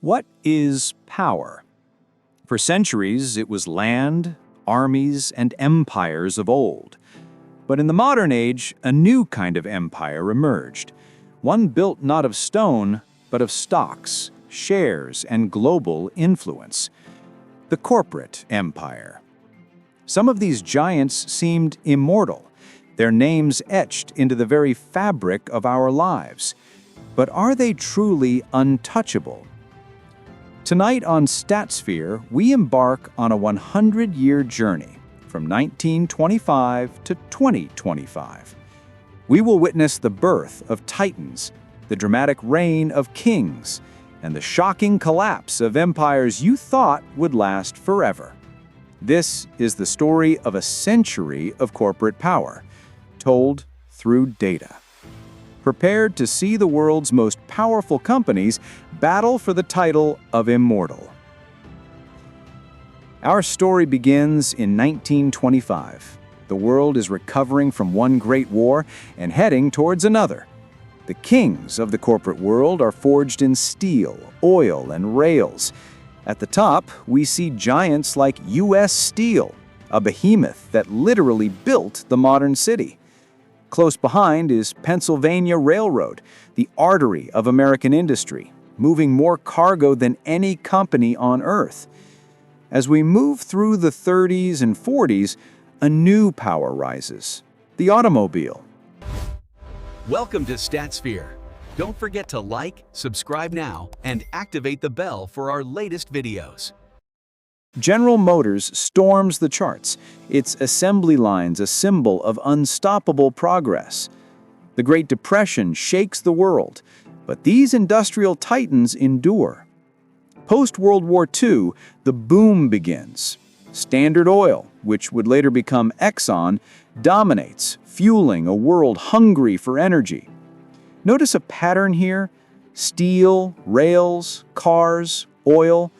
What is power? For centuries, it was land, armies, and empires of old. But in the modern age, a new kind of empire emerged. One built not of stone, but of stocks, shares, and global influence. The corporate empire. Some of these giants seemed immortal, their names etched into the very fabric of our lives. But are they truly untouchable? Tonight on StatSphere, we embark on a 100-year journey from 1925 to 2025. We will witness the birth of titans, the dramatic reign of kings, and the shocking collapse of empires you thought would last forever. This is the story of a century of corporate power, told through data. Prepared to see the world's most powerful companies battle for the title of immortal. Our story begins in 1925. The world is recovering from one great war and heading towards another. The kings of the corporate world are forged in steel, oil, and rails. At the top, we see giants like U.S. Steel, a behemoth that literally built the modern city. Close behind is Pennsylvania Railroad, the artery of American industry, moving more cargo than any company on Earth. As we move through the 30s and 40s, a new power rises: the automobile. Welcome to StatSphere. Don't forget to like, subscribe now, and activate the bell for our latest videos. General Motors storms the charts, its assembly lines a symbol of unstoppable progress. The Great Depression shakes the world, but these industrial titans endure. Post-World War II, the boom begins. Standard Oil, which would later become Exxon, dominates, fueling a world hungry for energy. Notice a pattern here: steel, rails, cars, oil.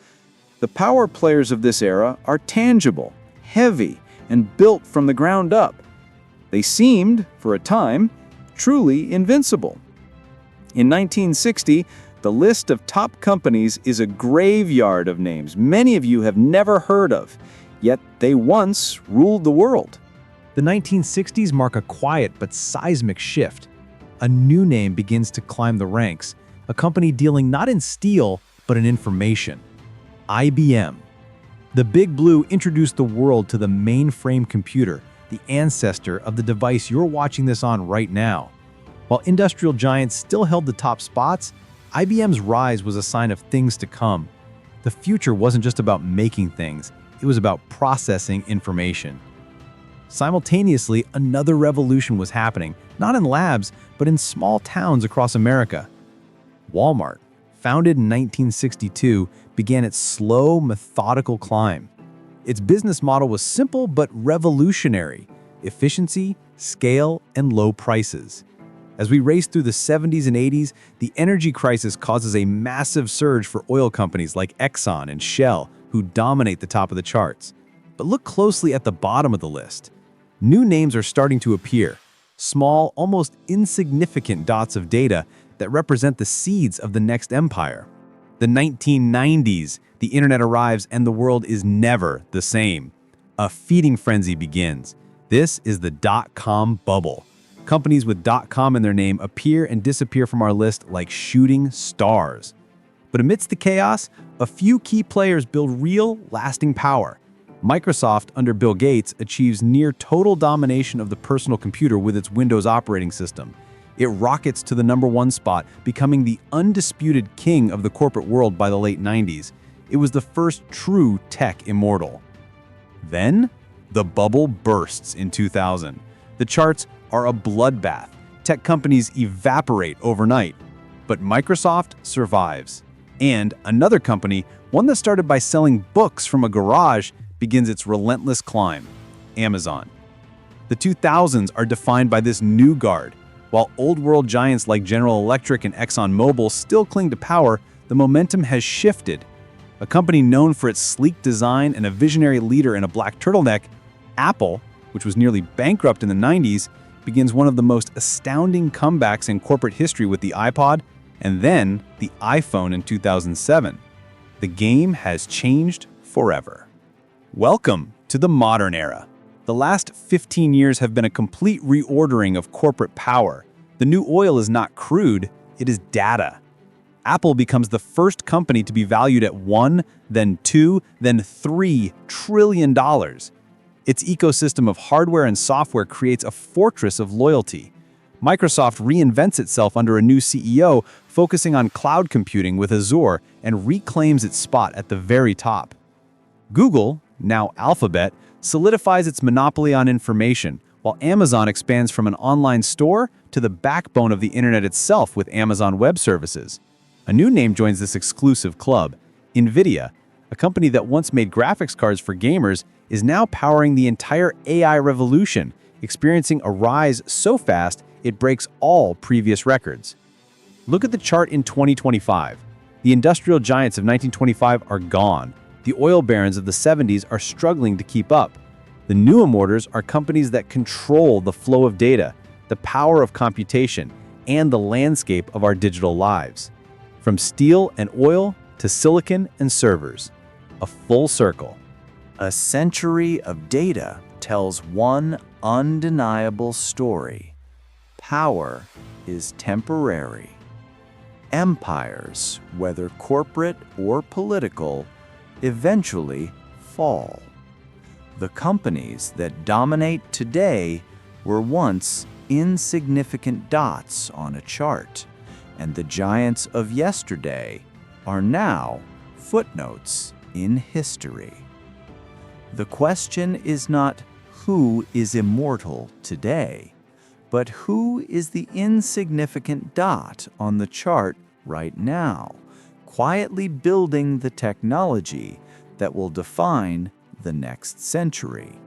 The power players of this era are tangible, heavy, and built from the ground up. They seemed, for a time, truly invincible. In 1960, the list of top companies is a graveyard of names many of you have never heard of, yet they once ruled the world. The 1960s mark a quiet but seismic shift. A new name begins to climb the ranks, a company dealing not in steel, but in information. IBM. The Big Blue introduced the world to the mainframe computer, the ancestor of the device you're watching this on right now. While industrial giants still held the top spots, IBM's rise was a sign of things to come. The future wasn't just about making things, it was about processing information. Simultaneously, another revolution was happening, not in labs, but in small towns across America. Walmart, founded in 1962, began its slow, methodical climb. Its business model was simple but revolutionary: efficiency, scale, and low prices. As we race through the 70s and 80s, the energy crisis causes a massive surge for oil companies like Exxon and Shell, who dominate the top of the charts. But look closely at the bottom of the list. New names are starting to appear, small, almost insignificant dots of data that represent the seeds of the next empire. The 1990s, the internet arrives and the world is never the same. A feeding frenzy begins. This is the dot-com bubble. Companies with .com in their name appear and disappear from our list like shooting stars. But amidst the chaos, a few key players build real, lasting power. Microsoft, under Bill Gates, achieves near total domination of the personal computer with its Windows operating system. It rockets to the #1 spot, becoming the undisputed king of the corporate world by the late 90s. It was the first true tech immortal. Then, the bubble bursts in 2000. The charts are a bloodbath. Tech companies evaporate overnight. But Microsoft survives. And another company, one that started by selling books from a garage, begins its relentless climb: Amazon. The 2000s are defined by this new guard. While old-world giants like General Electric and ExxonMobil still cling to power, the momentum has shifted. A company known for its sleek design and a visionary leader in a black turtleneck, Apple, which was nearly bankrupt in the 90s, begins one of the most astounding comebacks in corporate history with the iPod, and then the iPhone in 2007. The game has changed forever. Welcome to the modern era. The last 15 years have been a complete reordering of corporate power. The new oil is not crude, it is data. Apple becomes the first company to be valued at $1, then $2, then $3 trillion. Its ecosystem of hardware and software creates a fortress of loyalty. Microsoft reinvents itself under a new CEO, focusing on cloud computing with Azure, and reclaims its spot at the very top. Google, now Alphabet, solidifies its monopoly on information, while Amazon expands from an online store to the backbone of the internet itself with Amazon Web Services. A new name joins this exclusive club. NVIDIA, a company that once made graphics cards for gamers, is now powering the entire AI revolution, experiencing a rise so fast it breaks all previous records. Look at the chart in 2025. The industrial giants of 1925 are gone. The oil barons of the 70s are struggling to keep up. The new immortals are companies that control the flow of data, the power of computation, and the landscape of our digital lives. From steel and oil to silicon and servers. A full circle. A century of data tells one undeniable story. Power is temporary. Empires, whether corporate or political, eventually fall. The companies that dominate today were once insignificant dots on a chart, and the giants of yesterday are now footnotes in history. The question is not who is immortal today, but who is the insignificant dot on the chart right now, quietly building the technology that will define the next century.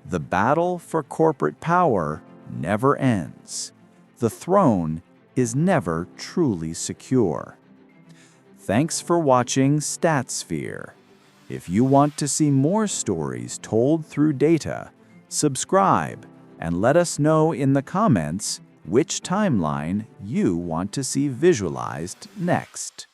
The battle for corporate power never ends. The throne is never truly secure. Thanks for watching StatSphere. If you want to see more stories told through data, subscribe and let us know in the comments which timeline you want to see visualized next.